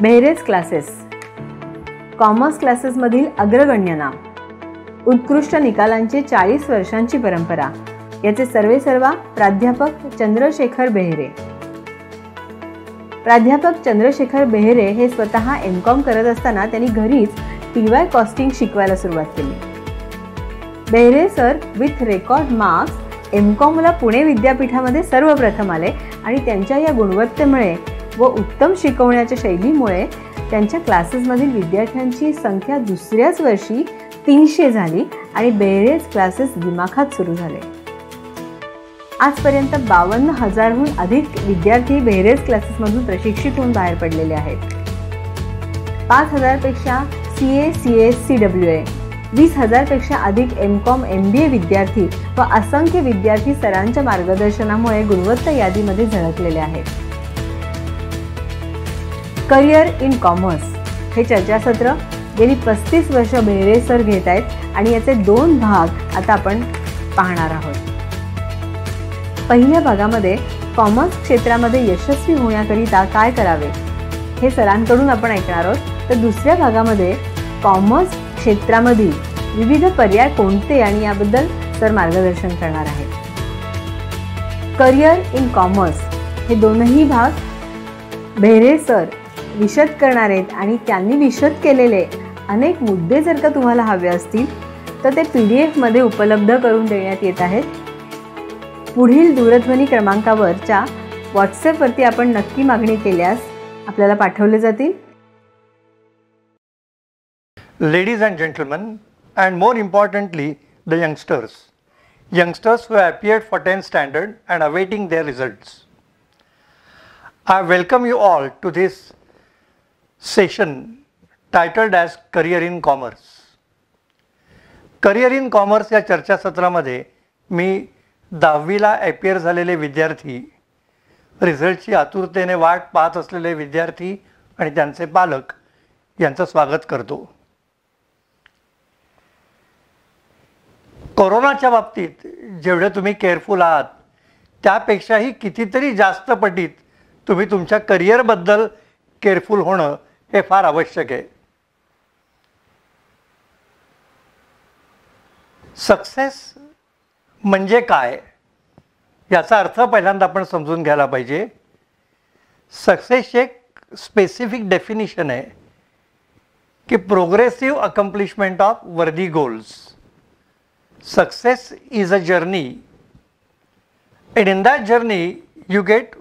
बेहरेज classes commerce क्लासेसमधील अग्रगण्य नाव, उत्कृष्ट निकालांची 40 वर्षांची परंपरा. याचे सर्वेसर्वा प्राध्यापक चंद्रशेखर बेहेरे. प्राध्यापक चंद्रशेखर बेहेरे हे स्वतः एम.कॉम करत असताना त्यांनी घरीच TY कॉस्टिंग शिकवायला सुरुवात केली. Behere sir with record marks एम.कॉमला पुणे विद्यापीठामध्ये सर्वप्रथम आले आणि त्यांच्या या गुणवत्तेमुळे व उत्तम शिकवण्याच्या शैलीमुळे त्यांच्या क्लासेसमधील विद्यार्थ्यांची संख्या दुसऱ्याच वर्षी 300 झाली आणि बेहरेज क्लासेस दिमाखात सुरू झाले. आजपर्यंत 52,000हून अधिक विद्यार्थी बेहरेज क्लासेसमधून प्रशिक्षित होऊन बाहेर पडलेले आहेत. 5,000 पेक्षा CA, CS, CWA, 20,000 पेक्षा अधिक M.Com, MBA विद्यार्थी व असंख्य विद्यार्थी सरांच्या मार्गदर्शनामुळे गुणवत्ता यादीमध्ये झळकलेले आहेत. करिअर इन कॉमर्स हे चर्चासत्र गेली 35 वर्ष बेहेरे सर घेत आहेत आणि याचे 2 भाग आता आपण पाहणार आहोत. पहिल्या भागामध्ये कॉमर्स क्षेत्रामध्ये यशस्वी होण्याकरिता काय करावे हे सरांकडून आपण ऐकणार आहोत. तर दुसऱ्या भागामध्ये कॉमर्स क्षेत्रामधील विविध पर्याय कोणते आणि याबद्दल सर मार्गदर्शन करणार आहेत. करिअर इन कॉमर्स हे दोनही भाग बेहेरे सर विशद करणार आहेत आणि त्यांनी विशद केलेले अनेक मुद्दे जर का तुम्हाला हवे असतील तर ते PDF मध्ये उपलब्ध करून देण्यात येत आहेत. पुढील दूरध्वनी क्रमांकावरच्या WhatsAppवरती आपण नक्की मागणी केल्यास आपल्याला पाठवले जातील. Ladies and gentlemen, and more importantly, the youngsters who have appeared for 10th standard and awaiting their results. I welcome you all to this session titled as Career in Commerce. Career in Commerce या चर्चासत्रामध्ये मी 10वीला appear झालेले विद्यार्थी, रिझल्टची आतुरतेने वाट पाहत असलेले विद्यार्थी आणि त्यांचे पालक यांचं स्वागत करतो. कोरोनाच्या बाबतीत जेवढे तुम्ही केअरफुल आहात त्यापेक्षाही कितीतरी जास्त पटीत तुम्ही तुमच्या करिअरबद्दल केअरफुल होणं हे फार आवश्यक आहे. सक्सेस म्हणजे काय याचा अर्थ पहिल्यांदा आपण समजून घ्यायला पाहिजे. सक्सेसची एक स्पेसिफिक डेफिनिशन आहे की प्रोग्रेसिव्ह अकम्प्लिशमेंट ऑफ वर्दी goals. Success is a journey and in that journey you get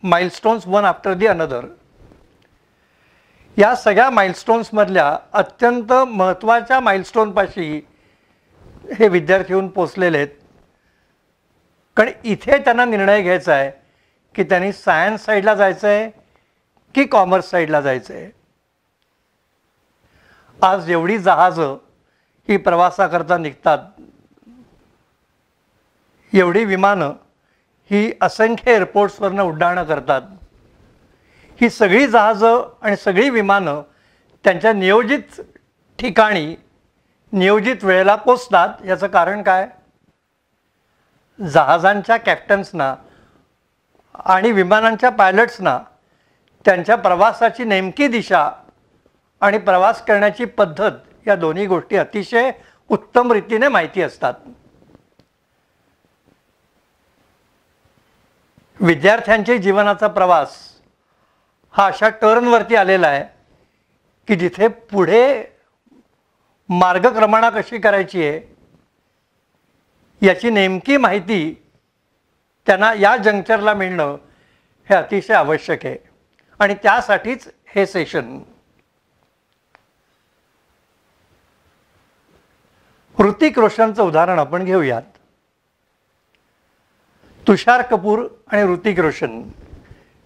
milestones one after the another. या सगळ्या माइलस्टोन्समधल्या अत्यंत महत्त्वाच्या माइलस्टोनपाशी हे विद्यार्थी येऊन पोचलेले आहेत. कारण इथे त्यांना निर्णय घ्यायचा आहे की त्यांनी सायन्स साईडला जायचं आहे की कॉमर्स साईडला जायचं आहे. आज एवढी जहाजं ही प्रवासाकरता निघतात, एवढी विमानं ही असंख्य एअरपोर्ट्सवरनं उड्डाणं करतात. ही सगळी जहाजं आणि सगळी विमानं त्यांच्या नियोजित ठिकाणी नियोजित वेळेला पोचतात. याचं कारण काय? जहाजांच्या कॅप्टन्सना आणि विमानांच्या पायलट्सना त्यांच्या प्रवासाची नेमकी दिशा आणि प्रवास करण्याची पद्धत या दोन्ही गोष्टी अतिशय उत्तम रीतीने माहिती असतात. विद्यार्थ्यांच्या जीवनाचा प्रवास हा अशा टर्नवरती आलेला आहे की जिथे पुढे मार्गक्रमणा कशी करायची आहे याची नेमकी माहिती त्यांना या जंक्चरला मिळणं हे अतिशय आवश्यक आहे. आणि त्यासाठीच हे सेशन. ऋतिक रोशनचं उदाहरण आपण घेऊयात. तुषार कपूर आणि ऋतिक रोशन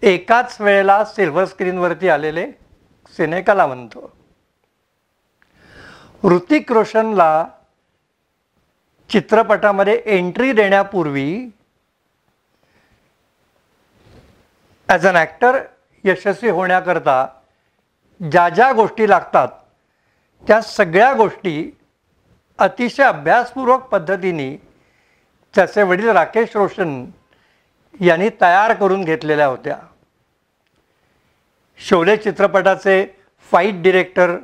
एकाच वेळेला सिल्वर स्क्रीनवरती आलेले सिने कलावंत. ऋतिक रोशनला चित्रपटामध्ये एंट्री देण्यापूर्वी ॲज अन ॲक्टर यशस्वी होण्याकरता ज्या ज्या गोष्टी लागतात त्या सगळ्या गोष्टी अतिशय अभ्यासपूर्वक पद्धतीने त्याचे वडील राकेश रोशन यांनी तयार करून घेतलेल्या होत्या. शोले चित्रपटाचे फाईट डिरेक्टर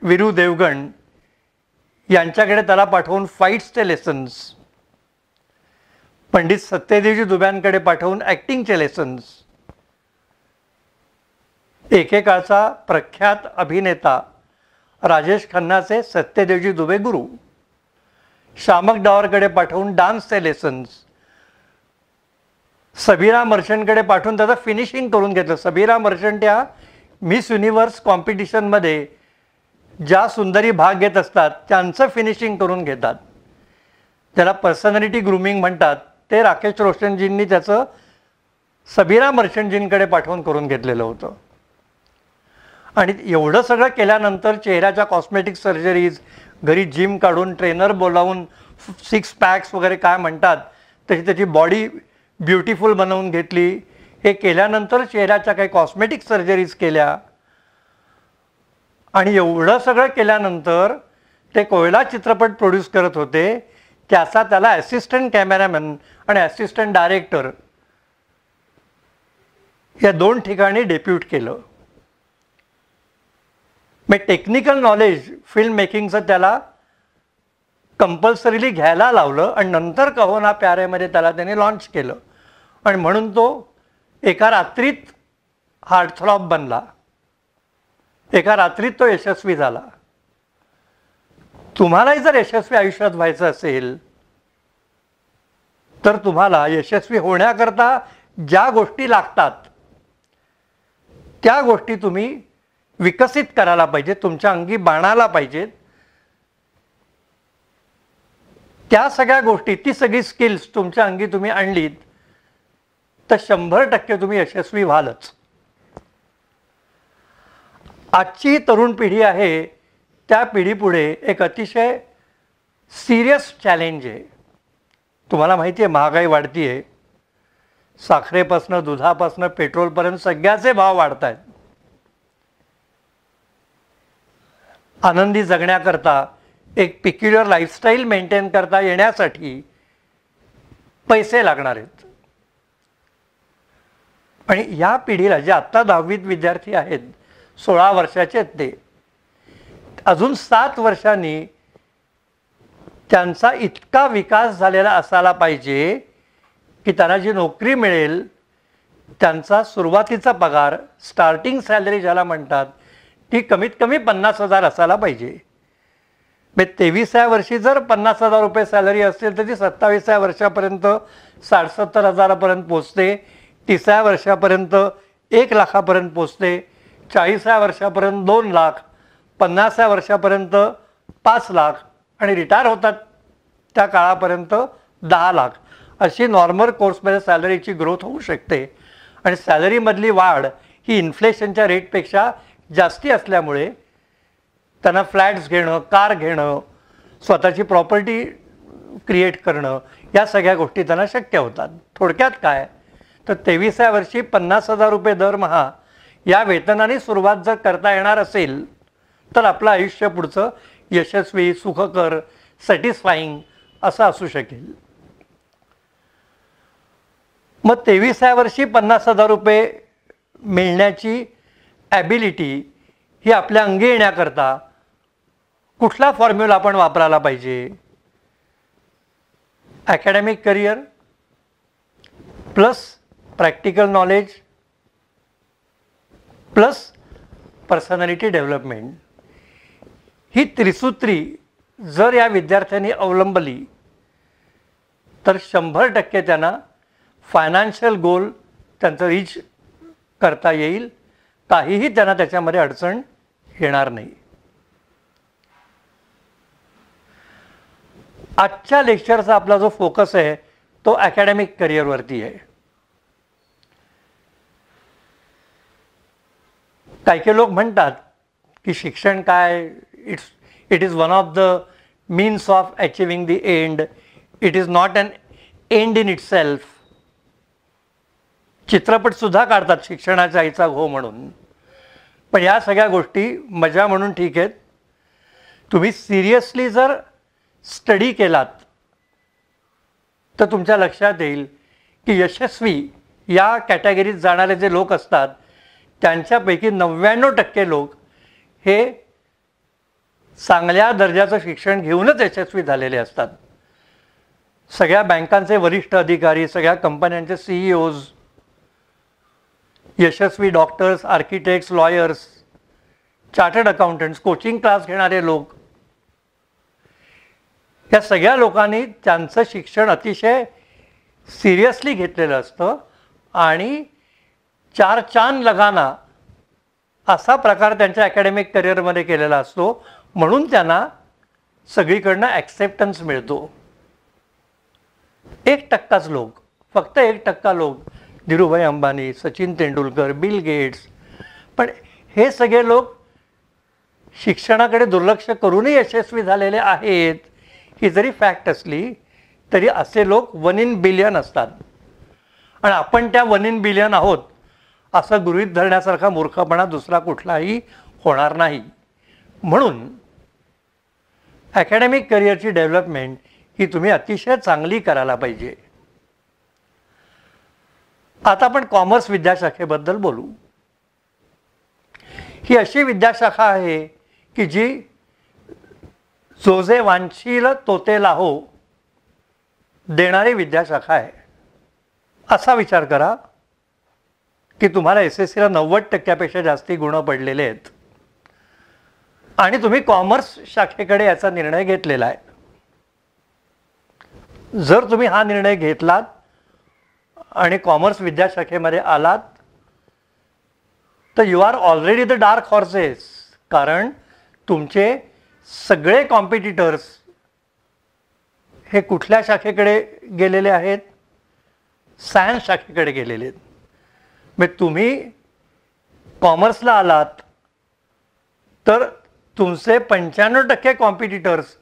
वीरू देवगण यांच्याकडे त्याला पाठवून फाईट्सचे लेसन्स, पंडित सत्यदेवजी दुब्यांकडे पाठवून ॲक्टिंगचे लेसन्स, एकेकाळचा प्रख्यात अभिनेता राजेश खन्नाचे सत्यदेवजी दुबे गुरु, शामक डावरकडे पाठवून डान्सचे लेसन्स, सबीरा मर्चंटकडे पाठवून त्याचं फिनिशिंग करून घेतलं. सबीरा मर्चंट या मिस युनिवर्स कॉम्पिटिशनमध्ये ज्या सुंदरी भाग घेत असतात त्यांचं फिनिशिंग करून घेतात. त्याला पर्सनॅलिटी ग्रूमिंग म्हणतात. ते राकेश रोशनजींनी त्याचं सबीरा मर्चंटजींकडे पाठवून करून घेतलेलं होतं. आणि एवढं सगळं केल्यानंतर चेहऱ्याच्या कॉस्मेटिक सर्जरीज, घरी जिम काढून ट्रेनर बोलावून 6 पॅक्स वगैरे काय म्हणतात तशी त्याची बॉडी ब्युटिफुल बनवून घेतली. हे केल्यानंतर चेहऱ्याच्या काही कॉस्मेटिक सर्जरीज केल्या. आणि एवढं सगळं केल्यानंतर ते कोयला चित्रपट प्रोड्यूस करत होते. त्याचा त्याला ॲसिस्टंट कॅमेरामॅन आणि ॲसिस्टंट डायरेक्टर या 2 ठिकाणी डेप्यूट केलं. मग टेक्निकल नॉलेज फिल्म मेकिंगचं त्याला कंपल्सरीली घ्यायला लावलं आणि नंतर कहो ना प्यारेमध्ये त्याला त्याने लॉन्च केलं. आणि म्हणून तो एका रात्रीत हार्टथ्रॉब बनला. एका रात्रीत तो यशस्वी झाला. तुम्हालाही जर यशस्वी आयुष्यात व्हायचं असेल तर तुम्हाला यशस्वी होण्याकरता ज्या गोष्टी लागतात त्या गोष्टी तुम्ही विकसित करायला पाहिजेत, तुमच्या अंगी बाणाला पाहिजेत. त्या सगळ्या गोष्टी, ती सगळी स्किल्स तुमच्या अंगी तुम्ही आणलीत तर 100% तुम्ही यशस्वी व्हालच. आजची तरुण पिढी आहे त्या पिढीपुढे एक अतिशय सिरियस चॅलेंज आहे. तुम्हाला माहिती आहे महागाई वाढती आहे. साखरेपासनं, दुधापासनं, पेट्रोलपर्यंत सगळ्याचे भाव वाढत आहेत. आनंदी जगण्याकरता, एक पिक्युलर लाईफस्टाईल मेंटेन करता येण्यासाठी पैसे लागणार आहेत. आणि या पिढीला, जे आत्ता 10वीत विद्यार्थी आहेत, 16 वर्षाचे आहेत, ते अजून 7 वर्षांनी त्यांचा इतका विकास झालेला असायला पाहिजे की त्यांना जी नोकरी मिळेल त्यांचा सुरुवातीचा पगार, स्टार्टिंग सॅलरी ज्याला म्हणतात, ती कमीत कमी 50,000 असायला पाहिजे. म्हणजे 23व्या वर्षी जर 50,000 रुपये सॅलरी असेल तर ती 27व्या वर्षापर्यंत 60,000-70,000पर्यंत पोचते. 30व्या वर्षापर्यंत 1 लाखापर्यंत पोचते. 40व्या वर्षापर्यंत 2 लाख, 50व्या वर्षापर्यंत 5 लाख आणि रिटायर होतात त्या काळापर्यंत 10 लाख. अशी नॉर्मल कोर्समध्ये सॅलरीची ग्रोथ होऊ शकते. आणि सॅलरीमधली वाढ ही इन्फ्लेशनच्या रेटपेक्षा जास्ती असल्यामुळे त्यांना फ्लॅट्स घेणं, कार घेणं, स्वतःची प्रॉपर्टी क्रिएट करणं, या सगळ्या गोष्टी त्यांना शक्य होतात. थोडक्यात काय तर 23व्या वर्षी 50,000 रुपये दरमहा या वेतनाने सुरुवात जर करता येणार असेल तर आपलं आयुष्य पुढचं यशस्वी, सुखकर, सॅटिस्फाईंग असं असू शकेल. मग 23व्या वर्षी 50,000 रुपये मिळण्याची ॲबिलिटी ही आपल्या अंगी येण्याकरता कुठला फॉर्म्युला आपण वापरायला पाहिजे? Academic career plus practical knowledge plus personality development, ही त्रिसूत्री जर या विद्यार्थ्यांनी अवलंबली तर 100% त्यांना फायनान्शियल गोल त्यांचं रीच करता येईल. काहीही त्यांना त्याच्यामध्ये अडचण येणार नाही. आजच्या लेक्चरचा आपला जो फोकस आहे तो ॲकॅडमिक करिअरवरती आहे. काही लोक म्हणतात की शिक्षण काय, it is one of the means of achieving the end, it is not an end in itself. चित्रपटसुद्धा काढतात शिक्षणाच्या आईचा घो म्हणून. पण या सगळ्या गोष्टी मजा म्हणून ठीक आहेत. तुम्ही सिरियसली जर स्टडी केलात तर तुमच्या लक्षात येईल की यशस्वी या कॅटेगरीत जाणारे जे लोक असतात त्यांच्यापैकी 99% लोक हे चांगल्या दर्जाचं शिक्षण घेऊनच यशस्वी झालेले असतात. सगळ्या बँकांचे वरिष्ठ अधिकारी, सगळ्या कंपन्यांचे CEOs, यशस्वी doctors, architects, lawyers, chartered accountants, coaching class घेणारे लोक, या सगळ्या लोकांनी त्यांचं शिक्षण अतिशय सिरियसली घेतलेलं असतं आणि 4 चांद लगाना असा प्रकार त्यांच्या अकॅडमिक करिअरमध्ये केलेला असतो. म्हणून त्यांना सगळीकडनं ॲक्सेप्टन्स मिळतो. 1%च लोक, फक्त 1% लोक, धीरूभाई अंबानी, सचिन तेंडुलकर, बिल गेट्स, पण हे सगळे लोक शिक्षणाकडे दुर्लक्ष करूनही यशस्वी झालेले आहेत. ही जरी फॅक्ट असली तरी असे लोक 1 in billion असतात. आणि आपण त्या 1 in billion आहोत असं गृहीत धरण्यासारखा मूर्खपणा दुसरा कुठलाही होणार नाही. म्हणून अकॅडमिक करिअरची डेव्हलपमेंट ही तुम्ही अतिशय चांगली करायला पाहिजे. आता आपण कॉमर्स विद्याशाखेबद्दल बोलू. ही अशी विद्याशाखा आहे की जी जो जे वांछील तोते लाहो देणारी विद्याशाखा आहे. असा विचार करा की तुम्हाला SSCला 90% जास्ती गुण पडलेले आहेत आणि तुम्ही कॉमर्स शाखेकडे याचा निर्णय घेतलेला आहे. जर तुम्ही हा निर्णय घेतलात आणि कॉमर्स विद्याशाखेमध्ये आलात तर you are already the dark horses. कारण तुमचे सगळे कॉम्पिटिटर्स हे कुठल्या शाखेकडे गेलेले आहेत? सायन्स शाखेकडे गेलेले आहेत. मग तुम्ही कॉमर्सला आलात तर तुमचे 95% कॉम्पिटिटर्स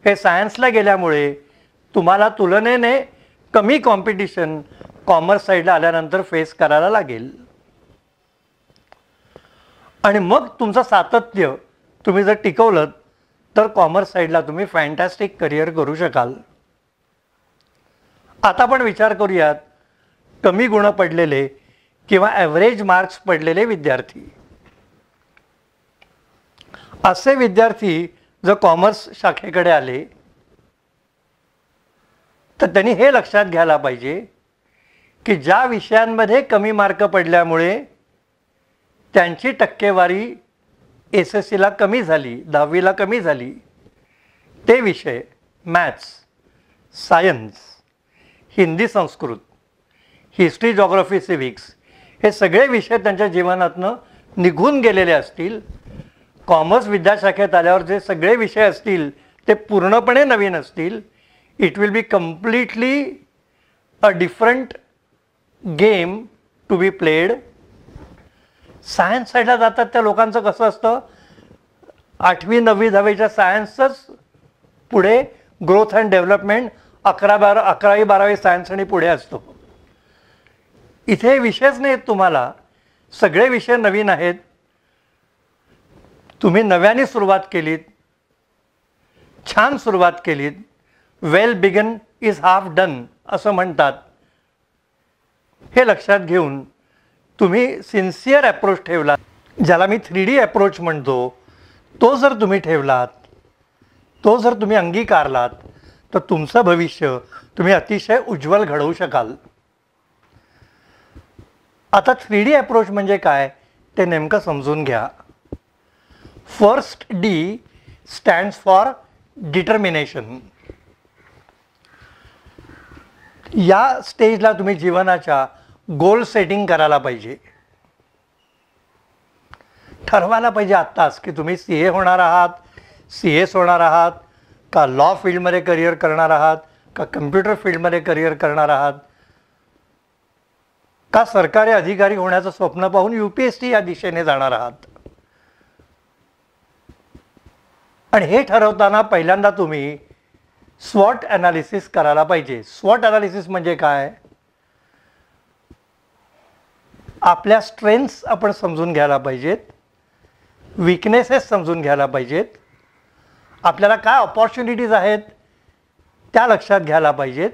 हे सायन्सला गेल्यामुळे तुम्हाला तुलनेने कमी कॉम्पिटिशन कॉमर्स साईडला आल्यानंतर फेस करायला लागेल. आणि मग तुमचं सातत्य तुम्ही जर टिकवलं तर कॉमर्स साईडला तुम्ही फॅन्टॅस्टिक करिअर करू शकाल. आता आपण विचार करूयात कमी गुण पडलेले किंवा ॲव्हरेज मार्क्स पडलेले विद्यार्थी. असे विद्यार्थी जर कॉमर्स शाखेकडे आले तर त्यांनी हे लक्षात घ्यायला पाहिजे की ज्या विषयांमध्ये कमी मार्क पडल्यामुळे त्यांची टक्केवारी SSCला कमी झाली, 10वीला कमी झाली, ते विषय maths, science, Hindi Sanskrit, history, geography, सिव्हिक्स हे सगळे विषय त्यांच्या जीवनातनं निघून गेलेले असतील. कॉमर्स विद्याशाखेत आल्यावर जे सगळे विषय असतील ते पूर्णपणे नवीन असतील. It will be completely a different game to be played. Science साईडला जातात त्या लोकांचं कसं असतं, 8वी 9वी 10वीच्या सायन्सच पुढे ग्रोथ अँड डेव्हलपमेंट, 11वी 12वी सायन्स आणि पुढे असतो. इथे विषयच नाहीत तुम्हाला, सगळे विषय नवीन आहेत. तुम्ही नव्याने सुरुवात केलीत, छान सुरुवात केलीत. Well begun is half done असं म्हणतात. हे लक्षात घेऊन तुम्ही सिन्सिअर अप्रोच ठेवलात, ज्याला मी 3D अप्रोच म्हणतो, तो जर तुम्ही ठेवलात, तो जर तुम्ही अंगीकारलात तर तुमचं भविष्य तुम्ही अतिशय उज्ज्वल घडवू शकाल. आता 3D अप्रोच म्हणजे काय ते नेमकं समजून घ्या. First D stands for determination. या स्टेजला तुम्ही जीवनाच्या गोल सेटिंग करायला पाहिजे. ठरवायला पाहिजे आत्ताच की तुम्ही CA होणार आहात, CS होणार आहात, का लॉ फील्डमध्ये करिअर करणार आहात, का कम्प्युटर फील्डमध्ये करिअर करणार आहात, का सरकारी अधिकारी होण्याचं स्वप्न पाहून UPSC या दिशेने जाणार आहात. आणि हे ठरवताना पहिल्यांदा तुम्ही स्वॉट ॲनालिसिस करायला पाहिजे. स्वॉट ॲनालिसिस म्हणजे काय? आपल्या स्ट्रेंथ्स आपण समजून घ्यायला पाहिजेत, विकनेसेस समजून घ्यायला पाहिजेत, आपल्याला काय ऑपॉर्च्युनिटीज आहेत त्या लक्षात घ्यायला पाहिजेत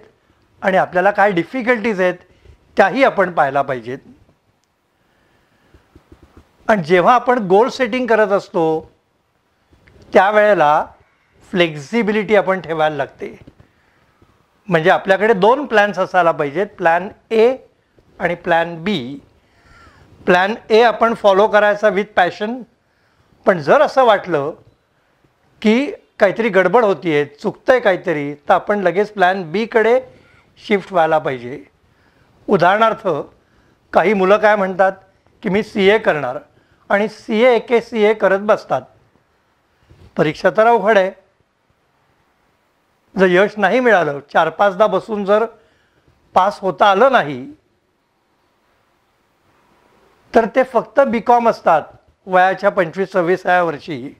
आणि आपल्याला काय डिफिकल्टीज आहेत त्याही आपण पाहायला पाहिजेत. आणि जेव्हा आपण गोल सेटिंग करत असतो त्यावेळेला फ्लेक्झिबिलिटी आपण ठेवायला लागते. म्हणजे आपल्याकडे 2 प्लॅन्स असायला पाहिजेत, प्लॅन ए आणि प्लॅन बी. प्लॅन ए आपण फॉलो करायचा विथ पॅशन, पण जर असं वाटलं की काहीतरी गडबड होती आहे, चुकतं आहे काहीतरी, तर आपण लगेच प्लॅन बीकडे शिफ्ट व्हायला पाहिजे. उदाहरणार्थ काही मुलं काय म्हणतात की मी CA करणार आणि CA करत बसतात. परीक्षा तर अवघड आहे. जर यश नाही मिळालं, 4-5दा बसून जर पास होता आलं नाही, तर ते फक्त BCom असतात वयाच्या 25-26व्या वर्षी.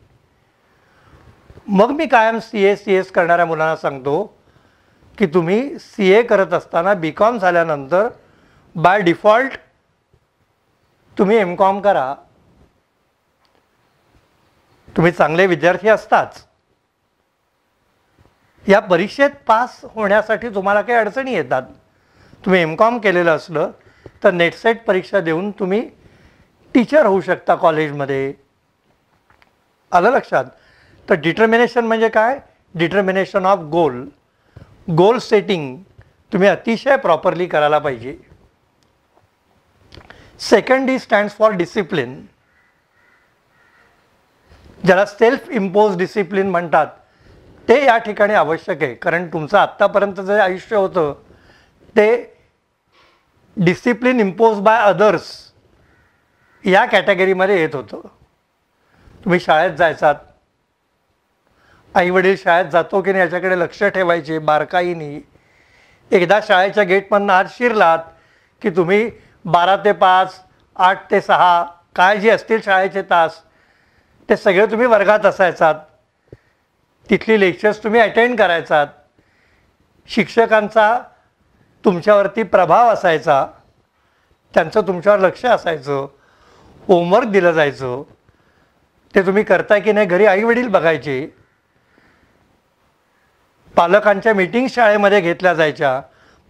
मग मी कायम CS करणाऱ्या मुलांना सांगतो की तुम्ही CA करत असताना BCom झाल्यानंतर बाय डिफॉल्ट तुम्ही MCom करा. तुम्ही चांगले विद्यार्थी असताच. या परीक्षेत पास होण्यासाठी तुम्हाला काही अडचणी येतात. तुम्ही MCom केलेलं असलं तर नेटसेट परीक्षा देऊन तुम्ही टीचर होऊ शकता कॉलेजमध्ये. आलं लक्षात? तर डिटर्मिनेशन म्हणजे काय? Determination of goal. Goal setting तुम्ही अतिशय प्रॉपरली करायला पाहिजे. Second D stands for discipline, ज्याला सेल्फ इम्पोज डिसिप्लिन म्हणतात, ते या ठिकाणी आवश्यक आहे. कारण तुमचं आत्तापर्यंत जे आयुष्य होतं ते डिसिप्लिन इम्पोज बाय अदर्स या कॅटेगरीमध्ये येत होतं. तुम्ही शाळेत जायचात, आईवडील शाळेत जातो की नाही याच्याकडे लक्ष ठेवायचे बारकाईने. एकदा शाळेच्या गेटमधनं आत शिरलात की तुम्ही 12 ते 5, 8 ते 6 काय जे असतील शाळेचे तास ते सगळे तुम्ही वर्गात असायचात. तिथली लेक्चर्स तुम्ही अटेंड करायचात. शिक्षकांचा तुमच्यावरती प्रभाव असायचा, त्यांचं तुमच्यावर लक्ष असायचं. होमवर्क दिलं जायचं, ते तुम्ही करताय की नाही घरी आईवडील बघायचे. पालकांच्या मीटिंग शाळेमध्ये घेतल्या जायच्या.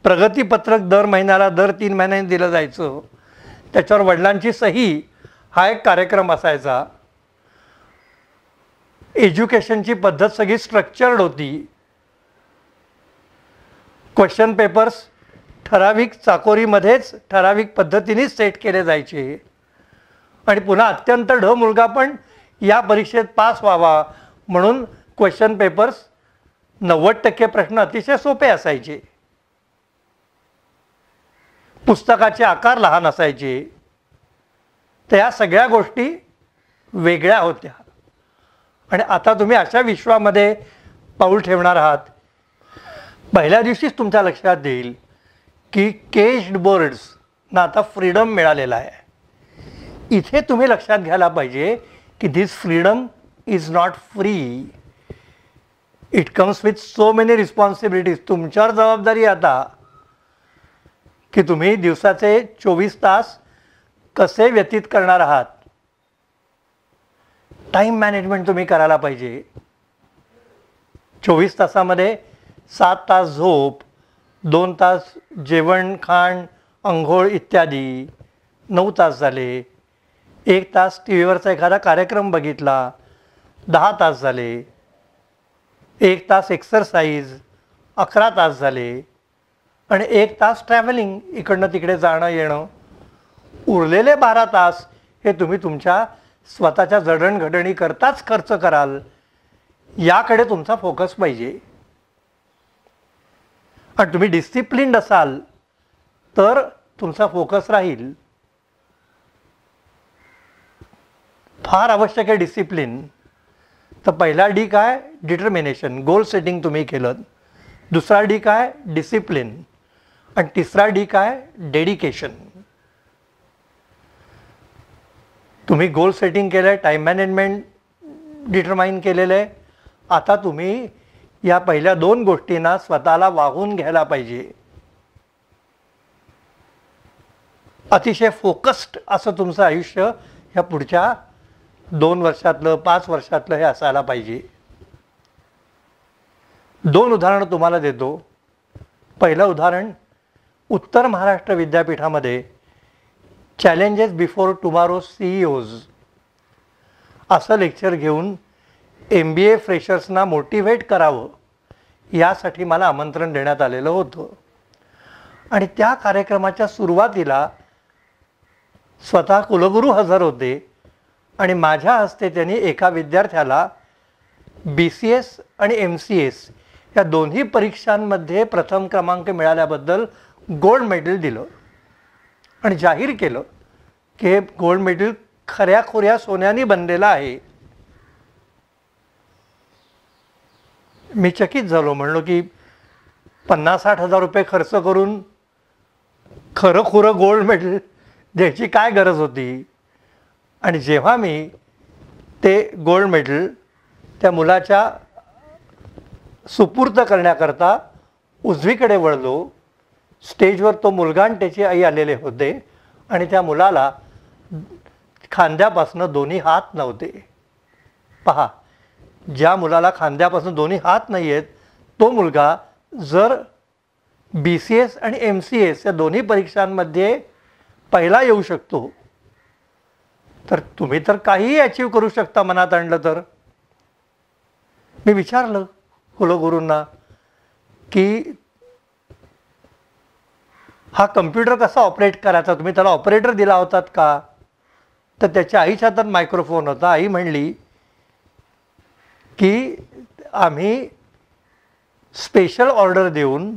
प्रगतीपत्रक दर महिन्याला, दर 3 महिन्यांनी दिलं जायचं. त्याच्यावर वडिलांची सही हा एक कार्यक्रम असायचा. एज्युकेशनची पद्धत सगळी स्ट्रक्चर्ड होती. क्वेश्चन पेपर्स ठराविक चाकोरीमध्येच ठराविक पद्धतीनेच सेट केले जायचे. आणि पुन्हा अत्यंत ढ मुलगा पण या परीक्षेत पास व्हावा म्हणून क्वेश्चन पेपर्स 90% प्रश्न अतिशय सोपे असायचे. पुस्तकाचे आकार लहान असायचे. तर या सगळ्या गोष्टी वेगळ्या होत्या. आणि आता तुम्ही अशा विश्वामध्ये पाऊल ठेवणार आहात. पहिल्या दिवशीच तुमच्या लक्षात येईल की केज्ड बर्ड्सना आता फ्रीडम मिळालेला आहे. इथे तुम्ही लक्षात घ्यायला पाहिजे की this freedom is not free. It comes with so many responsibilities. तुमच्यावर जबाबदारी आता की तुम्ही दिवसाचे 24 तास कसे व्यतीत करणार आहात. टाईम मॅनेजमेंट तुम्ही करायला पाहिजे. 24 तासामध्ये 7 तास झोप, 2 तास जेवण खाण अंघोळ इत्यादी, 9 तास झाले. 1 तास टी व्हीवरचा एखादा कार्यक्रम बघितला, 10 तास झाले. 1 तास एक्सरसाइज, 11 तास झाले. आणि 1 तास ट्रॅव्हलिंग, इकडनं तिकडे जाणं येणं. उरलेले 12 तास हे तुम्ही तुमच्या स्वतःच्या जडणघडणी करताच खर्च कराल. याकडे तुमचा फोकस पाहिजे. आणि तुम्ही डिसिप्लिन्ड असाल तर तुमचा फोकस राहील. फार आवश्यक आहे डिसिप्लिन. तर पहिला D काय? डिटर्मिनेशन, गोल सेटिंग तुम्ही केलं. दुसरा D काय? डिसिप्लिन. आणि तिसरा D काय? डेडिकेशन. तुम्ही गोल सेटिंग केलं आहे, टाईम मॅनेजमेंट डिटरमाइन केलेलं आहे. आता तुम्ही या पहिल्या 2 गोष्टींना स्वतःला वाहून घ्यायला पाहिजे. अतिशय फोकस्ड असं तुमचं आयुष्य ह्या पुढच्या 2 वर्षातलं 5 वर्षातलं हे असायला पाहिजे. 2 उदाहरणं तुम्हाला देतो. पहिलं उदाहरण, उत्तर महाराष्ट्र विद्यापीठामध्ये चॅलेंजेस बिफोर टुमारो CEOs असं लेक्चर घेऊन MBA फ्रेशर्सना मोटिवेट करावं यासाठी मला आमंत्रण देण्यात आलेलं होतं. आणि त्या कार्यक्रमाच्या सुरुवातीला स्वतः कुलगुरू हजर होते आणि माझ्या हस्ते त्यांनी एका विद्यार्थ्याला BCS आणि MCS या दोन्ही परीक्षांमध्ये प्रथम क्रमांक मिळाल्याबद्दल गोल्ड मेडल दिलं आणि जाहीर केलं की हे गोल्ड मेडल खऱ्याखुऱ्या सोन्याने बनलेलं आहे. मी चकित झालो, म्हणलो की 50-60 हजार रुपये खर्च करून खरं खुरं गोल्ड मेडल द्यायची काय गरज होती. आणि जेव्हा मी ते गोल्ड मेडल त्या मुलाच्या सुपूर्द करण्याकरता उजवीकडे वळलो, स्टेजवर तो मुलगा आणि त्याची आई आलेले होते आणि त्या मुलाला खांद्यापासून दोन्ही हात नव्हते. पहा, ज्या मुलाला खांद्यापासून दोन्ही हात नाही आहेत तो मुलगा जर BCS आणि MCS या दोन्ही परीक्षांमध्ये पहिला येऊ शकतो, तर तुम्ही तर काहीही अचीव करू शकता मनात आणलं तर. मी विचारलं कुलगुरूंना की हा कम्प्युटर कसा ऑपरेट करायचा, तुम्ही त्याला ऑपरेटर दिला होतात का. तर त्याच्या आईच्या हातात मायक्रोफोन होता. आई म्हणली की आम्ही स्पेशल ऑर्डर देऊन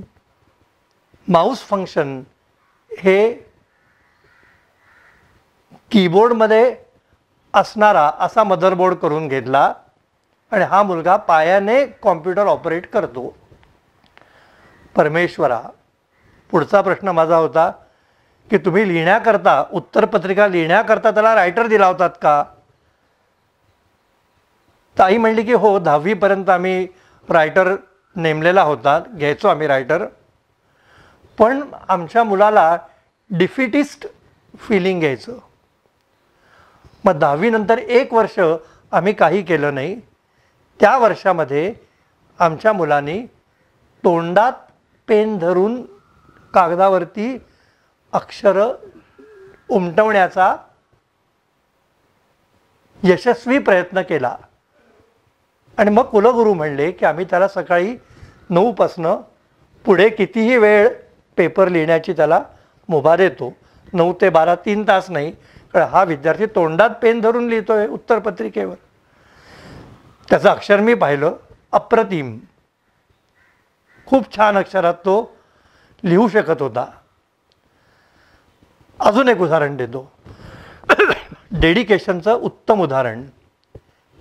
माऊस फंक्शन हे कीबोर्डमध्ये असणारा असा मदरबोर्ड करून घेतला आणि हा मुलगा पायाने कॉम्प्युटर ऑपरेट करतो. परमेश्वरा, पुढचा प्रश्न माझा होता की तुम्ही लिहिण्याकरता, उत्तरपत्रिका लिहिण्याकरता त्याला रायटर दिला होतात का. तर आई म्हणली की हो, 10वीपर्यंत आम्ही रायटर नेमलेला होता, घ्यायचो आम्ही रायटर. पण आमच्या मुलाला डिफिटिस्ट फिलिंग घ्यायचं. मग 10वीनंतर 1 वर्ष आम्ही काही केलं नाही. त्या वर्षामध्ये आमच्या मुलांनी तोंडात पेन धरून कागदावरती अक्षरं उमटवण्याचा यशस्वी प्रयत्न केला. आणि मग कुलगुरू म्हणले की आम्ही त्याला सकाळी 9पासनं पुढे कितीही वेळ पेपर लिहिण्याची त्याला मुभा देतो. 9 ते 12, 3 तास नाही, कारण हा विद्यार्थी तोंडात पेन धरून लिहितोय उत्तरपत्रिकेवर. त्याचं अक्षर मी पाहिलं, अप्रतिम, खूप छान अक्षरात तो लिहू शकत होता. अजून एक उदाहरण देतो, डेडिकेशनचं उत्तम उदाहरण.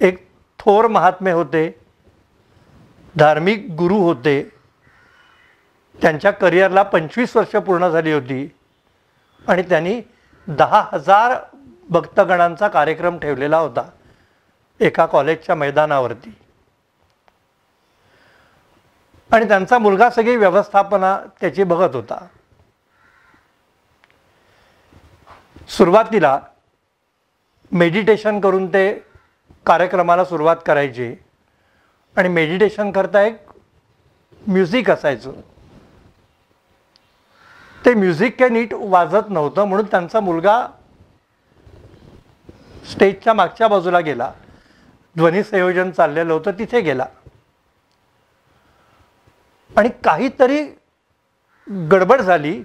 एक थोर महात्मे होते, धार्मिक गुरु होते. त्यांच्या करिअरला 25 वर्ष पूर्ण झाली होती आणि त्यांनी 10,000 भक्तगणांचा कार्यक्रम ठेवलेला होता एका कॉलेजच्या मैदानावरती. आणि त्यांचा मुलगा सगळी व्यवस्थापना त्याची बघत होता. सुरुवातीला मेडिटेशन करून ते कार्यक्रमाला सुरुवात करायची आणि मेडिटेशन करता एक म्युझिक असायचं. ते म्युझिक काही नीट वाजत नव्हतं, म्हणून त्यांचा मुलगा स्टेजच्या मागच्या बाजूला गेला. ध्वनी संयोजन चाललेलं होतं, तिथे गेला आणि काहीतरी गडबड झाली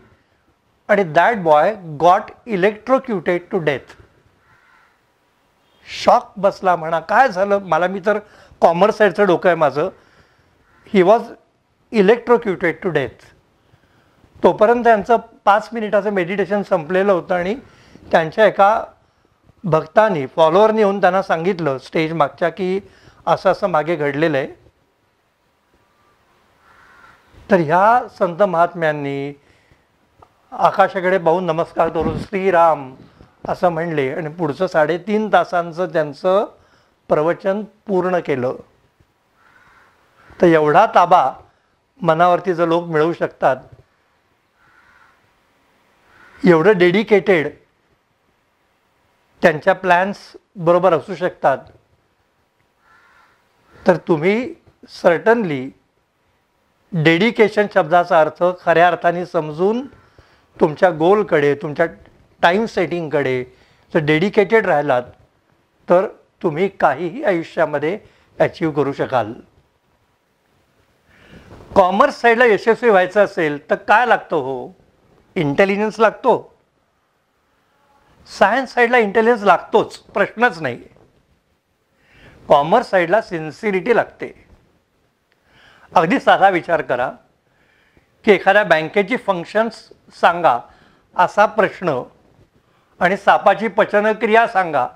आणि that boy got electrocuted to death. Shock बसला म्हणा, काय झालं मला, मी तर कॉमर्स साईडचं डोकं आहे माझं. He was electrocuted to death. तोपर्यंत त्यांचं 5 मिनिटाचं मेडिटेशन संपलेलं होतं आणि त्यांच्या एका भक्तांनी, फॉलोअरनी येऊन त्यांना सांगितलं स्टेज मागच्या की असं असं मागे घडलेलं आहे. तर ह्या संत महात्म्यांनी आकाशाकडे पाहून नमस्कार करून श्रीराम असं म्हणले आणि पुढचं 3.5 तासांचं त्यांचं प्रवचन पूर्ण केलं. तर एवढा ताबा मनावरती जर लोक मिळवू शकतात, एवढं डेडिकेटेड त्यांच्या प्लॅन्स बरोबर असू शकतात, तर तुम्ही सर्टनली डेडिकेशन शब्दाचा अर्थ खऱ्या अर्थाने समजून तुमच्या गोलकडे, तुमच्या टाईम सेटिंगकडे जर डेडिकेटेड राहिलात तर तुम्ही काहीही आयुष्यामध्ये अचीव करू शकाल. कॉमर्स साईडला यशस्वी व्हायचं असेल तर काय लागतं हो? इंटेलिजन्स लागतो. सायन्स साईडला इंटेलिजन्स लागतोच, प्रश्नच नाही. कॉमर्स साईडला सिन्सिरिटी लागते. अगदी साधा विचार करा की एखाद्या बँकेची फंक्शन्स सांगा असा प्रश्न आणि सापाची पचनक्रिया सांगा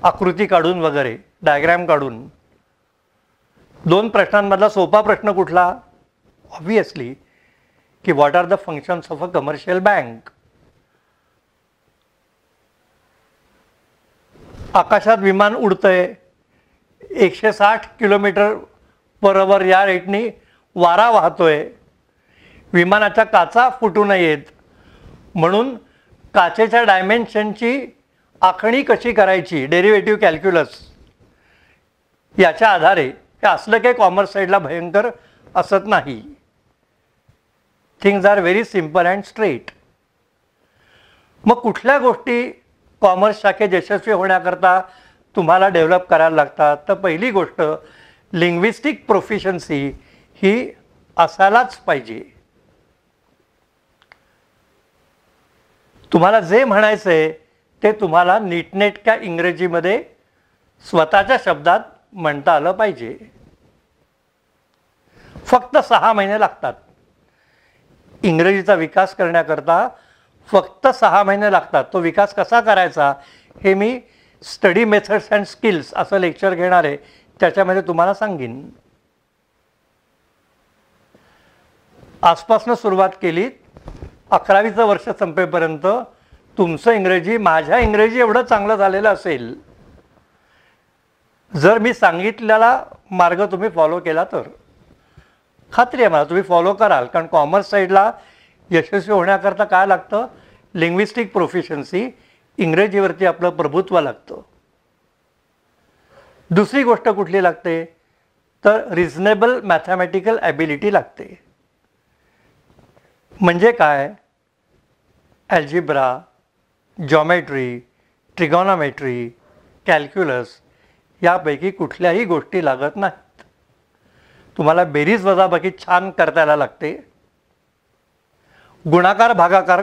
आकृती काढून वगैरे, डायग्रॅम काढून. दोन प्रश्नांमधला सोपा प्रश्न कुठला? ऑब्वियसली की what are the functions of a commercial bank. आकाशात विमान उडतंय, 160 किलोमीटर/आवर या रेटनी वारा वाहतोय, विमानाच्या काचा फुटू नयेत म्हणून काचेच्या डायमेन्शनची आखणी कशी करायची, डेरिव्हेटिव्ह कॅल्क्युलस, याच्या आधारे हे असलं काही कॉमर्स साईडला भयंकर असत नाही. Things are very simple and straight. मग कुठल्या गोष्टी कॉमर्स शाखेत यशस्वी होण्याकरता तुम्हाला डेव्हलप करायला लागतात? तर पहिली गोष्ट लिंग्विस्टिक प्रोफिशन्सी ही असायलाच पाहिजे. तुम्हाला जे म्हणायचं आहे ते तुम्हाला नीटनेटक्या इंग्रजीमध्ये स्वतःच्या शब्दात म्हणता आलं पाहिजे. फक्त 6 महिने लागतात इंग्रजीचा विकास करण्याकरता. फक्त 6 महिने लागतात. तो विकास कसा करायचा हे मी स्टडी मेथड्स अँड स्किल्स असं लेक्चर घेणार आहे, त्याच्यामध्ये तुम्हाला सांगीन. आजपासून सुरुवात केली, 11वीचं वर्ष संपेपर्यंत तुमचं इंग्रजी माझ्या इंग्रजी एवढं चांगलं झालेलं असेल जर मी सांगितलेला मार्ग तुम्ही फॉलो केला तर. खात्री आहे मला तुम्ही फॉलो कराल, कारण कॉमर्स साईडला यशस्वी होण्याकरता काय लागतं? लिंग्विस्टिक प्रोफिशन्सी, इंग्रजीवरती आपलं प्रभुत्व लागतं. दुसरी गोष्ट कुठली लागते? तर रिझनेबल मॅथमॅटिकल ॲबिलिटी लागते. म्हणजे काय? अल्जिब्रा, जॉमेट्री, ट्रिगॉनॉमेट्री, कॅल्क्युलस यापैकी कुठल्याही गोष्टी लागत नाहीत. तुम्हाला बेरीज वजाबाकी छान करता यायला लागते. गुणाकार भागाकार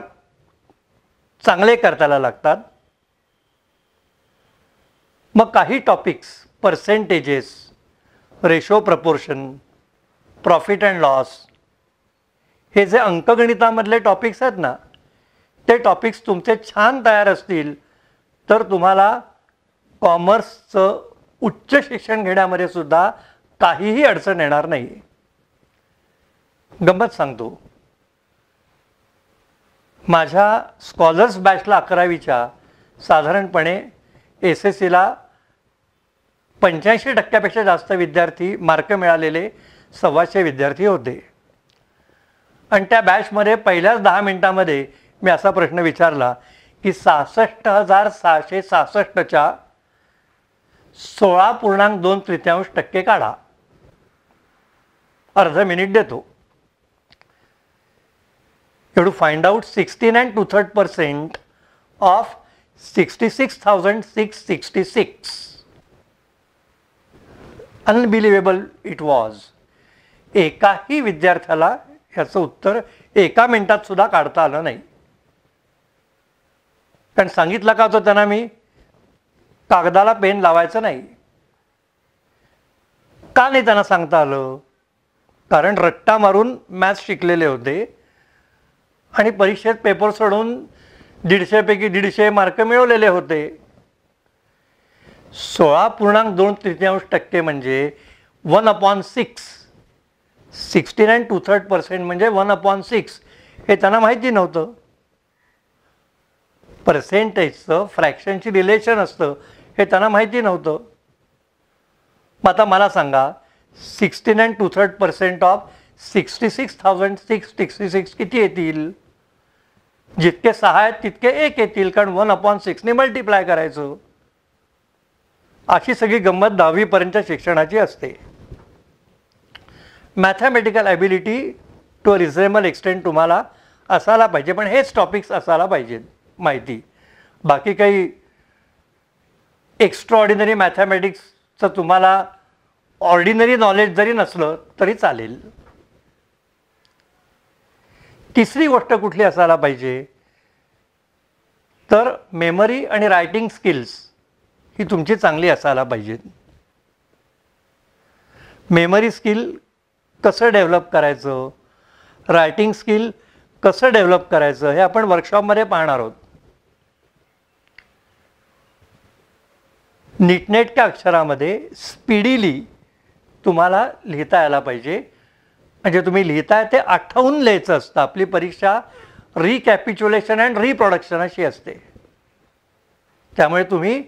चांगले करता यायला लागतात. मग काही topics, percentages, ratio proportion, profit and loss, हे जे अंकगणितामधले टॉपिक्स आहेत ना, ते टॉपिक्स तुमचे छान तयार असतील तर तुम्हाला कॉमर्सचं उच्च शिक्षण घेण्यामध्ये सुद्धा काहीही अडचण येणार नाही. गंमत सांगतो, माझ्या स्कॉलर्स बॅचला 11वीच्या साधारणपणे SSCला 85% जास्त विद्यार्थी, मार्क मिळालेले 125 विद्यार्थी होते. आणि त्या बॅचमध्ये पहिल्याच 10 मिनिटामध्ये मी असा प्रश्न विचारला की 66,666च्या 16.2% काढा. अर्ध मिनिट देतो. You have to find out 16 2/3% of 66,666. Unbelievable it was. एकाही विद्यार्थ्याला ह्याचं उत्तर 1 मिनिटात सुद्धा काढता आलं नाही. कारण सांगितलं का होतं त्यांना मी, कागदाला पेन लावायचं नाही. का नाही त्यांना सांगता आलं? कारण रट्टा मारून मॅथ्स शिकलेले होते आणि परीक्षेत पेपर सोडून 150 पैकी 150 मार्क मिळवलेले होते. 16.2% म्हणजे 1/6. 16 2/3% म्हणजे 1/6. हे त्यांना माहिती नव्हतं. पर्सेंटेजचं फ्रॅक्शनची रिलेशन असतं हे त्यांना माहिती नव्हतं. मग आता मला सांगा, 16 2/3% ऑफ 66,666 किती येतील? जितके 6 आहेत तितके 1 येतील, कारण 1/6 ने मल्टिप्लाय करायचं. अशी सगळी गंमत 10वी पर्यंतच्या शिक्षणाची असते. Mathematical ability to a reasonable extent तुम्हाला असायला पाहिजे, पण हेच टॉपिक्स असायला पाहिजेत माहिती. बाकी काही एक्स्ट्राऑर्डिनरी मॅथमॅटिक्सचं तुम्हाला ऑर्डिनरी नॉलेज जरी नसलं तरी चालेल. तिसरी गोष्ट कुठली असायला पाहिजे तर मेमरी आणि रायटिंग स्किल्स ही तुमची चांगली असायला पाहिजेत. मेमरी स्किल कसं डेव्हलप करायचं, रायटिंग स्किल कसं डेव्हलप करायचं हे आपण वर्कशॉपमध्ये पाहणार आहोत. नीटनेटक्या अक्षरामध्ये स्पीडीली तुम्हाला लिहिता यायला पाहिजे. म्हणजे तुम्ही लिहिताय ते आठवून लिहायचं असतं. आपली परीक्षा रिकॅपिच्युलेशन अँड रिप्रोडक्शन अशी असते. त्यामुळे तुम्ही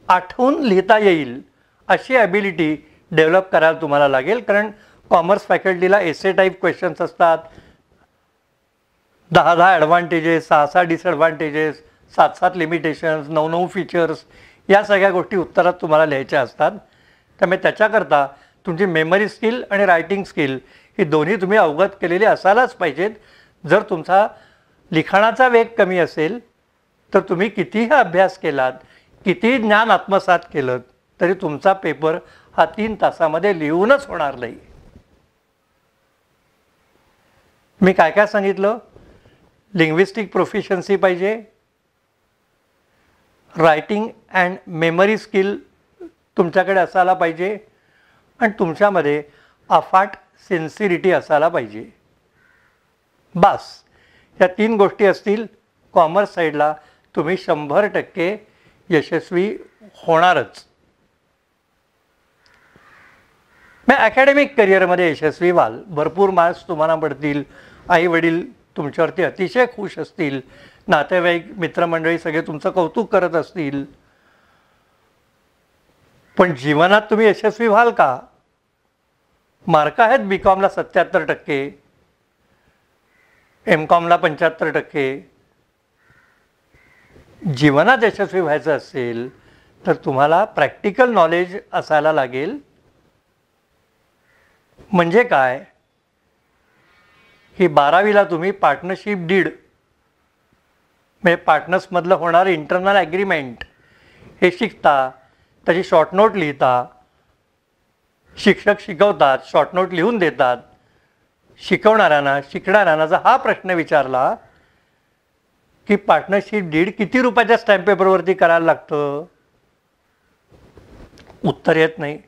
आठवून लिहिता येईल अशी ॲबिलिटी डेव्हलप करायला तुम्हाला लागेल. कारण कॉमर्स फॅकल्टीला एसे टाईप क्वेश्चन्स असतात. 10 ॲडव्हान्टेजेस, 6 डिसॲडव्हान्टेजेस, 7 लिमिटेशन्स, 9 फीचर्स, या सगळ्या गोष्टी उत्तरात तुम्हाला लिहायच्या असतात. त्यामुळे त्याच्याकरता तुमची मेमरी स्किल आणि रायटिंग स्किल ही दोन्ही तुम्ही अवगत केलेली असायलाच पाहिजेत. जर तुमचा लिखाणाचा वेग कमी असेल तर तुम्ही कितीही अभ्यास केलात, कितीही ज्ञान आत्मसात केलं तरी तुमचा पेपर हा 3 तासामध्ये लिहूनच होणार नाही. मी काय काय सांगितलं? लिंग्विस्टिक प्रोफिशियन्सी पाहिजे, रायटिंग अँड मेमरी स्किल तुमच्याकडे असायला पाहिजे आणि तुमच्यामध्ये अफाट सिन्सिरिटी असायला पाहिजे. बस या 3 गोष्टी असतील कॉमर्स साईडला तुम्ही 100% यशस्वी होणारच. मग ॲकॅडमिक करिअरमध्ये यशस्वी व्हाल, भरपूर मार्क्स तुम्हाला पडतील, आई वडील तुमच्यावरती अतिशय खुश असतील, नातेवाईक मित्रमंडळी सगळे तुमचं कौतुक करत असतील. पण जीवनात तुम्ही यशस्वी व्हाल का? मार्क आहेत BComला 77%, MComला 75%. जीवनात यशस्वी व्हायचं असेल तर तुम्हाला प्रॅक्टिकल नॉलेज असायला लागेल. म्हणजे काय की 12वीला तुम्ही पार्टनरशिप डीड म्हणजे पार्टनर्समधलं होणारं इंटरनल ॲग्रीमेंट हे शिकता, त्याची शॉर्ट नोट लिहिता. शिक्षक शिकवतात, शॉर्ट नोट लिहून देतात. शिकणाऱ्यांना जर हा प्रश्न विचारला की पार्टनरशिप डीड किती रुपयाच्या स्टॅम्प पेपरवरती करायला लागतं, उत्तर येत नाही.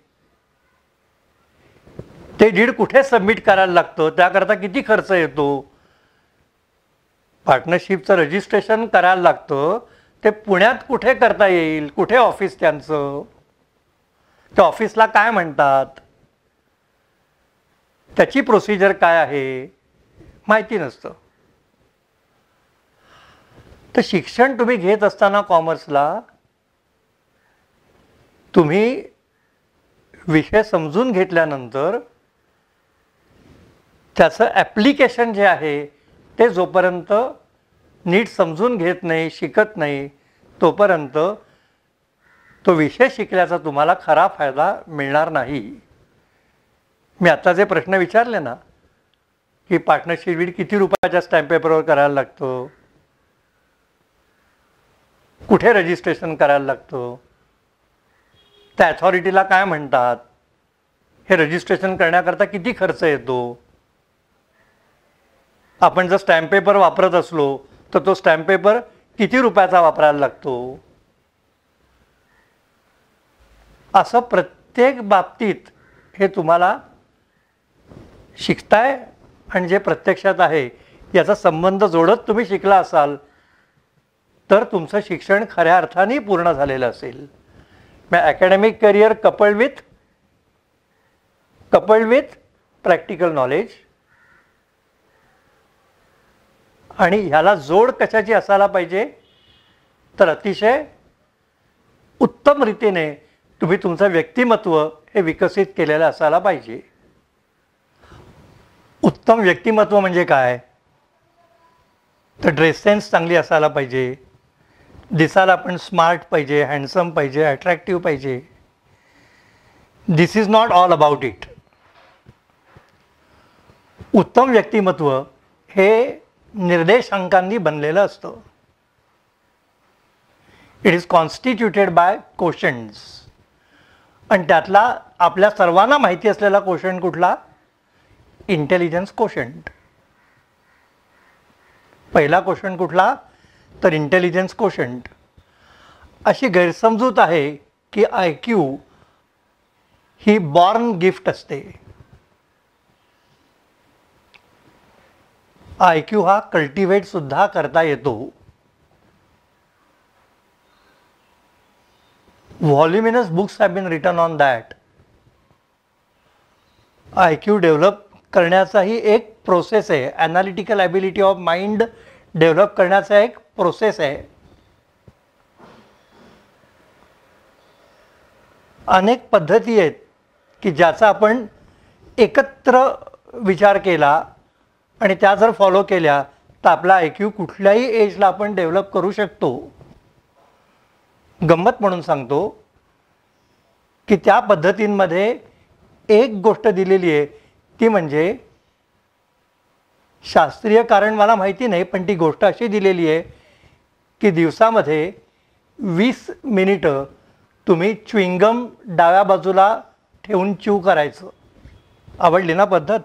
ते डीड कुठे सबमिट करायला लागतं, त्याकरता किती खर्च येतो. पार्टनरशिपचं रजिस्ट्रेशन करायला लागतं, ते पुण्यात कुठे करता येईल, कुठे ऑफिस त्यांचं, त्या ऑफिसला काय म्हणतात, त्याची प्रोसिजर काय आहे माहिती नसतं. तर शिक्षण तुम्ही घेत असताना कॉमर्सला तुम्ही विषय समजून घेतल्यानंतर त्याचं ॲप्लिकेशन जे आहे ते जोपर्यंत नीट समजून घेत नाही, शिकत नाही, तोपर्यंत तो विषय शिकल्याचा तुम्हाला खरा फायदा मिळणार नाही. मी आता जे प्रश्न विचारले ना की पार्टनरशिप डीड किती रुपयाच्या स्टॅम्प पेपरवर करायला लागतो, कुठे रजिस्ट्रेशन करायला लागतं, त्या अथॉरिटीला काय म्हणतात, हे रजिस्ट्रेशन करण्याकरता किती खर्च येतो, आपण जर स्टॅम्प पेपर वापरत असलो तर तो स्टॅम्प पेपर किती रुपयाचा वापरायला लागतो. असं प्रत्येक बाबतीत हे तुम्हाला शिकताय आणि जे प्रत्यक्षात आहे याचा संबंध जोडत तुम्ही शिकला असाल तर तुमचं शिक्षण खऱ्या अर्थाने पूर्ण झालेलं असेल. मग academic career coupled with practical knowledge आणि ह्याला जोड कशाची असायला पाहिजे तर अतिशय उत्तम रीतीने तुम्ही तुमचं व्यक्तिमत्व हे विकसित केलेलं असायला पाहिजे. उत्तम व्यक्तिमत्व म्हणजे काय तर ड्रेस सेन्स चांगली असायला पाहिजे, दिसायला आपण स्मार्ट पाहिजे, हँडसम पाहिजे, अट्रॅक्टिव्ह पाहिजे. This is not all about it. उत्तम व्यक्तिमत्व हे निर्देशांकांनी बनलेलं असतं. It is constituted by quotients. आणि त्यातला आपल्या सर्वांना माहिती असलेला क्वोशंट कुठला? Intelligence quotient. पहिला क्वोशंट कुठला? तर इंटेलिजन्स क्वोशंट. अशी गैरसमजूत आहे की IQ ही बॉर्न गिफ्ट असते. IQ हा कल्टिवेट सुद्धा करता येतो. Voluminous books have been written on that. IQ develop करण्याचाही एक प्रोसेस आहे. Analytical ability of mind develop करण्याचा एक प्रोसेस आहे. अनेक पद्धती आहेत की ज्याचा आपण एकत्र विचार केला आणि त्या जर फॉलो केल्या तर आपला IQ कुठल्याही एजला आपण डेव्हलप करू शकतो. गंमत म्हणून सांगतो की त्या पद्धतींमध्ये एक गोष्ट दिलेली आहे, ती म्हणजे शास्त्रीय कारण मला माहिती नाही, पण ती गोष्ट अशी दिलेली आहे की दिवसामध्ये 20 मिनिटं तुम्ही च्युइंगम डाव्या बाजूला ठेवून च्यू करायचं. आवडली ना पद्धत?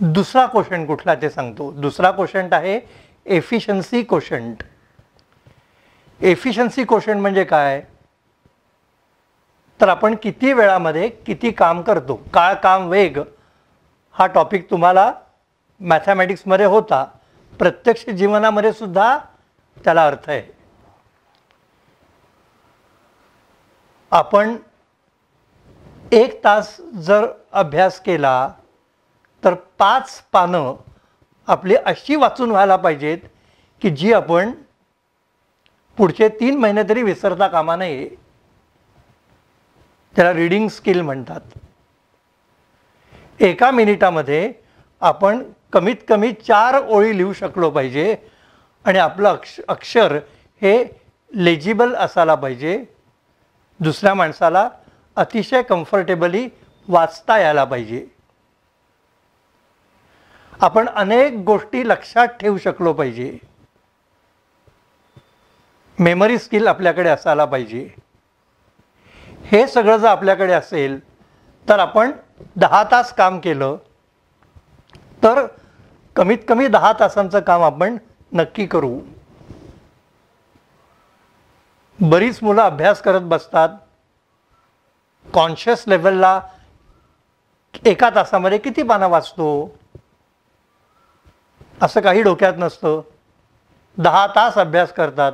दुसरा क्वोशंट कुठला ते सांगतो. दुसरा क्वोशंट आहे एफिशियन्सी क्वोशंट. एफिशियन्सी क्वोशंट म्हणजे काय? तर आपण किती वेळामध्ये किती काम करतो. काळ काम वेग हा टॉपिक तुम्हाला मॅथमॅटिक्समध्ये होता. प्रत्यक्ष जीवनामध्ये सुद्धा त्याला अर्थ आहे. आपण 1 तास जर अभ्यास केला तर 5 पानं आपली अशी वाचून व्हायला पाहिजेत की जी आपण पुढचे 3 महिने तरी विसरता कामा नये. त्याला रीडिंग स्किल म्हणतात. 1 मिनिटामध्ये आपण कमीत कमी 4 ओळी लिहू शकलो पाहिजे आणि आपलं अक्षर हे लेजिबल असायला पाहिजे. दुसऱ्या माणसाला अतिशय कम्फर्टेबली वाचता यायला पाहिजे. आपण अनेक गोष्टी लक्षात ठेवू शकलो पाहिजे. मेमरी स्किल आपल्याकडे असायला पाहिजे. हे सगळं जर आपल्याकडे असेल तर आपण 10 तास काम केलं तर कमीत कमी 10 तासांचं काम आपण नक्की करू. बरीच मुलं अभ्यास करत बसतात. कॉन्शियस लेवलला 1 तासामध्ये किती पानं वाचतो असं काही डोक्यात नसतं. 10 तास अभ्यास करतात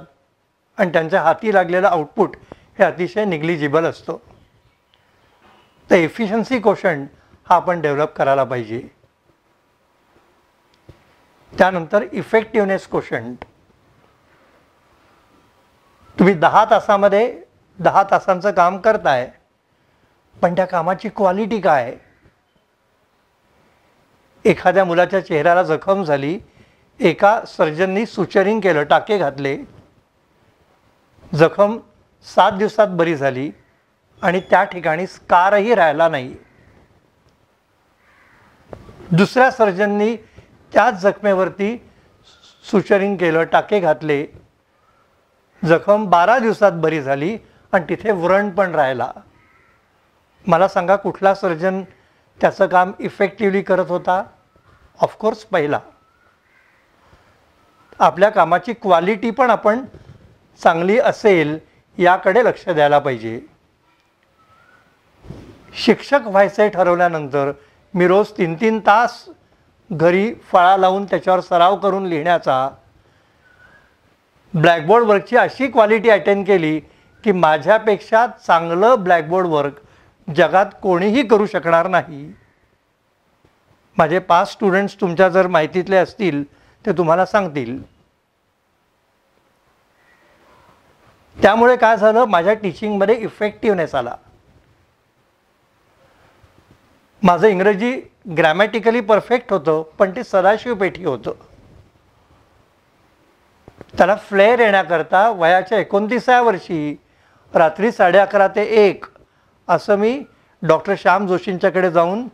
आणि त्यांच्या हाती लागलेलं आउटपुट हे अतिशय निग्लिजिबल असतं. तर एफिशियन्सी क्वोशंट हा आपण डेव्हलप करायला पाहिजे. त्यानंतर इफेक्टिव्हनेस क्वोशंट. तुम्ही 10 तासामध्ये 10 तासांचं काम करताय, पण त्या कामाची क्वालिटी काय? एखाद्या मुलाच्या चेहऱ्याला जखम झाली, एका सर्जननी सुचरिंग केलं, टाके घातले, जखम 7 दिवसात बरी झाली आणि त्या ठिकाणी स्कारही राहिला नाही. दुसऱ्या सर्जननी त्याच जखमेवरती सुचरिंग केलं, टाके घातले, जखम 12 दिवसात बरी झाली आणि तिथे व्रण पण राहिला. मला सांगा कुठला सर्जन त्याचं काम इफेक्टिव्हली करत होता? ऑफकोर्स पहिला. आपल्या कामाची क्वालिटी पण आपण चांगली असेल याकडे लक्ष द्यायला पाहिजे. शिक्षक व्हायचे ठरवल्यानंतर मी रोज 3-3 तास घरी फळा लावून त्याच्यावर सराव करून लिहिण्याचा, ब्लॅकबोर्ड वर्कची अशी क्वालिटी अटेन केली की माझ्यापेक्षा चांगलं ब्लॅकबोर्ड वर्क जगात कोणीही करू शकणार नाही. माझे 5 स्टुडंट्स तुमच्या जर माहितीतले असतील ते तुम्हाला सांगतील. त्यामुळे काय झालं, माझ्या टीचिंगमध्ये इफेक्टिव्हनेस आला. माझं इंग्रजी ग्रॅमॅटिकली परफेक्ट होतं, पण ते सदाशिव पेठी होतं. त्याला फ्लेअर येण्याकरता वयाच्या 29व्या वर्षी रात्री 11:30 ते 1 असं मी डॉक्टर श्याम जोशींच्याकडे जाऊन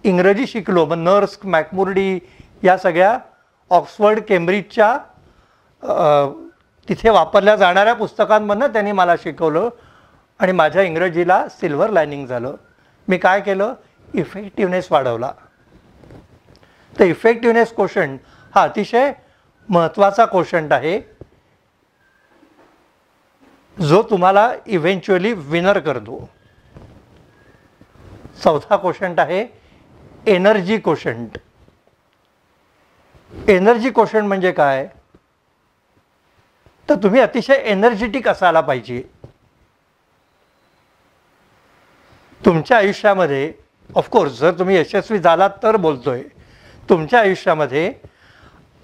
इंग्रजी शिकलो. मग नर्स, मॅकमुर्डी या सगळ्या ऑक्सफर्ड केम्ब्रिजच्या तिथे वापरल्या जाणाऱ्या पुस्तकांमधनं त्यांनी मला शिकवलं आणि माझ्या इंग्रजीला सिल्वर लायनिंग झालं. मी काय केलं, इफेक्टिव्हनेस वाढवला. तर इफेक्टिव्हनेस कोशंट हा अतिशय महत्त्वाचा कोशंट आहे, जो तुम्हाला इव्हेंच्युअली विनर करतो. चौथा कोशंट आहे एनर्जी कोशंट. एनर्जी कोशंट म्हणजे काय, तर तुम्ही अतिशय एनर्जेटिक असायला पाहिजे. तुमच्या आयुष्यामध्ये ऑफकोर्स जर तुम्ही यशस्वी झालात तर बोलतोय, तुमच्या आयुष्यामध्ये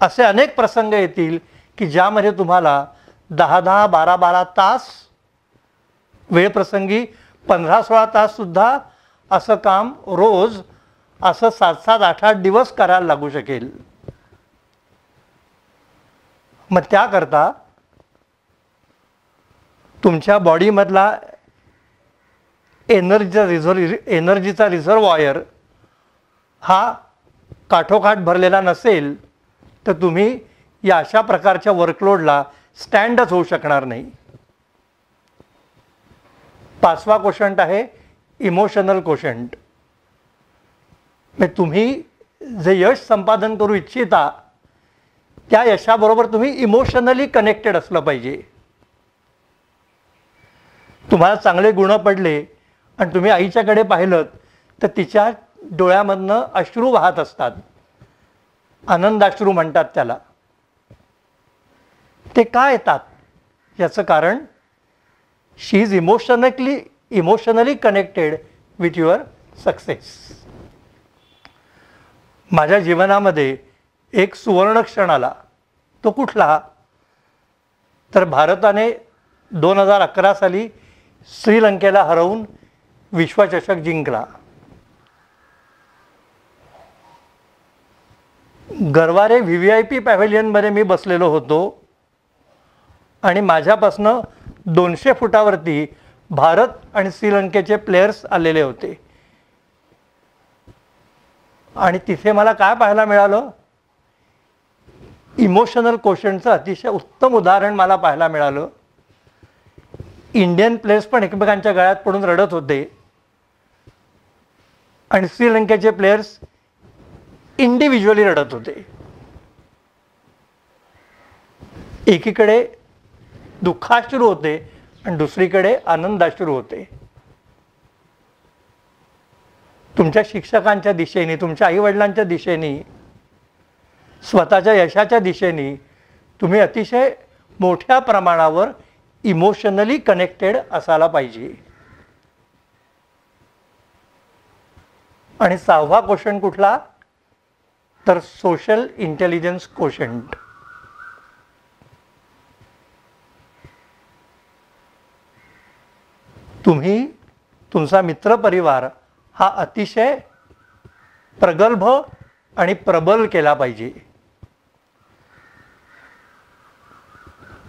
असे अनेक प्रसंग येतील की ज्यामध्ये तुम्हाला 10-10, 12-12 तास, वेळप्रसंगी 15-16 ताससुद्धा असं काम रोज असं 7-7, 8-8 दिवस करायला लागू शकेल. मग त्याकरता तुमच्या बॉडीमधला एनर्जीचा रिझर्वॉयर हा काठोकाठ भरलेला नसेल तर तुम्ही या अशा प्रकारच्या वर्कलोडला स्टँडच होऊ शकणार नाही. पाचवा कोशंट आहे इमोशनल कोशंट. म्हणजे तुम्ही जे यश संपादन करू इच्छिता त्या यशाबरोबर तुम्ही इमोशनली कनेक्टेड असलं पाहिजे. तुम्हाला चांगले गुण पडले आणि तुम्ही आईच्याकडे पाहिलं तर तिच्या डोळ्यामधनं अश्रू वाहत असतात, आनंदाश्रू म्हणतात त्याला. ते का येतात याचं कारण she is emotionally connected with your success. माझ्या जीवनामध्ये एक सुवर्ण क्षण आला. तो कुठला, तर भारताने 2011 साली श्रीलंकेला हरवून विश्वचषक जिंकला. गरवारे VVIP पॅव्हेलियनमध्ये मी बसलेलो होतो आणि माझ्यापासनं 200 फुटावरती भारत आणि श्रीलंकेचे प्लेयर्स आलेले होते. आणि तिथे मला काय पाहायला मिळालं, इमोशनल कोशंटचं अतिशय उत्तम उदाहरण मला पाहायला मिळालं. इंडियन प्लेयर्स पण एकमेकांच्या गळ्यात पडून रडत होते आणि श्रीलंकेचे प्लेयर्स इंडिव्हिज्युअली रडत होते. एकीकडे दुःखाश्रू होते आणि दुसरीकडे आनंदाश्रू होते. तुमच्या शिक्षकांच्या दिशेने, तुमच्या आईवडिलांच्या दिशेने, स्वतःच्या यशाच्या दिशेने तुम्ही अतिशय मोठ्या प्रमाणावर इमोशनली कनेक्टेड असायला पाहिजे. आणि 6वा कोशंट कुठला, तर सोशल इंटेलिजन्स कोशंट. तुम्ही तुमचा मित्रपरिवार हा अतिशय प्रगल्भ आणि प्रबल केला पाहिजे.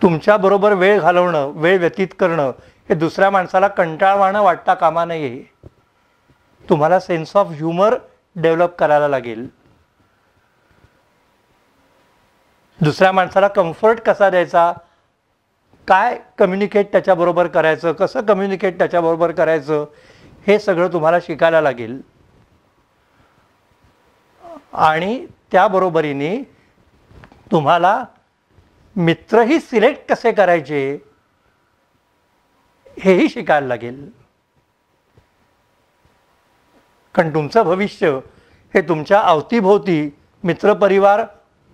तुमच्याबरोबर वेळ घालवणं, वेळ व्यतीत करणं हे दुसऱ्या माणसाला कंटाळवाणं वाटता कामा नये. तुम्हाला सेन्स ऑफ ह्युमर डेव्हलप करायला लागेल. दुसऱ्या माणसाला कम्फर्ट कसा द्यायचा, काय कम्युनिकेट त्याच्याबरोबर करायचं, कसं कम्युनिकेट त्याच्याबरोबर करायचं, हे सगळं तुम्हाला शिकायला लागेल. आणि त्याबरोबरीने तुम्हाला मित्रही सिलेक्ट कसे करायचे हेही शिकायला लागेल. कारण तुमचं भविष्य हे तुमच्या अवतीभोवती मित्रपरिवार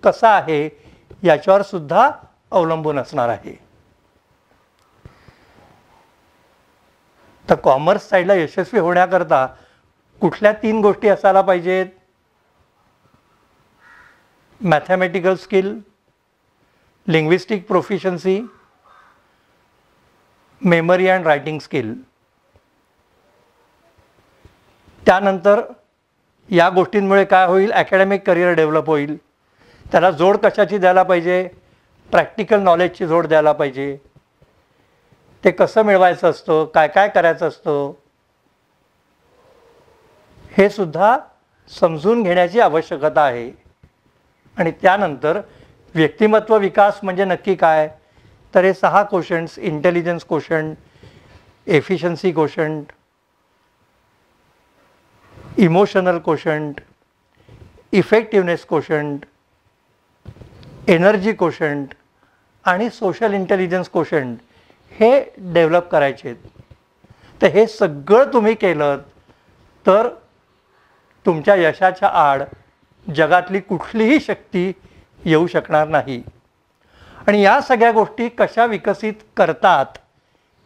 कसा आहे याच्यावर सुद्धा अवलंबून असणार आहे. तर कॉमर्स साईडला यशस्वी होण्याकरता कुठल्या 3 गोष्टी असायला पाहिजेत, mathematical skill, linguistic proficiency, memory and writing skill. त्यानंतर या गोष्टींमुळे काय होईल, ॲकॅडमिक करिअर डेव्हलप होईल. त्याला जोड कशाची द्यायला पाहिजे, प्रॅक्टिकल नॉलेजची जोड द्यायला पाहिजे. ते कसं मिळवायचं असतं, काय काय करायचं असतं हे सुद्धा समजून घेण्याची आवश्यकता आहे. आणि त्यानंतर व्यक्तिमत्व विकास म्हणजे नक्की काय, तर हे 6 quotients, intelligence quotient, efficiency quotient, emotional quotient, effectiveness quotient, energy quotient आणि सोशल इंटेलिजन्स क्वोशंट हे डेव्हलप करायचे आहेत. तर हे सगळं तुम्ही केलं तर तुमच्या यशाच्या आड जगातली कुठलीही शक्ती येऊ शकणार नाही. आणि या सगळ्या गोष्टी कशा विकसित करतात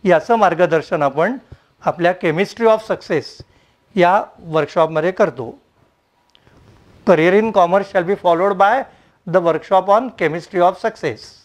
याचं मार्गदर्शन आपण आपल्या केमिस्ट्री ऑफ सक्सेस या वर्कशॉपमध्ये करतो. Career in commerce shall be followed by the workshop on chemistry of success.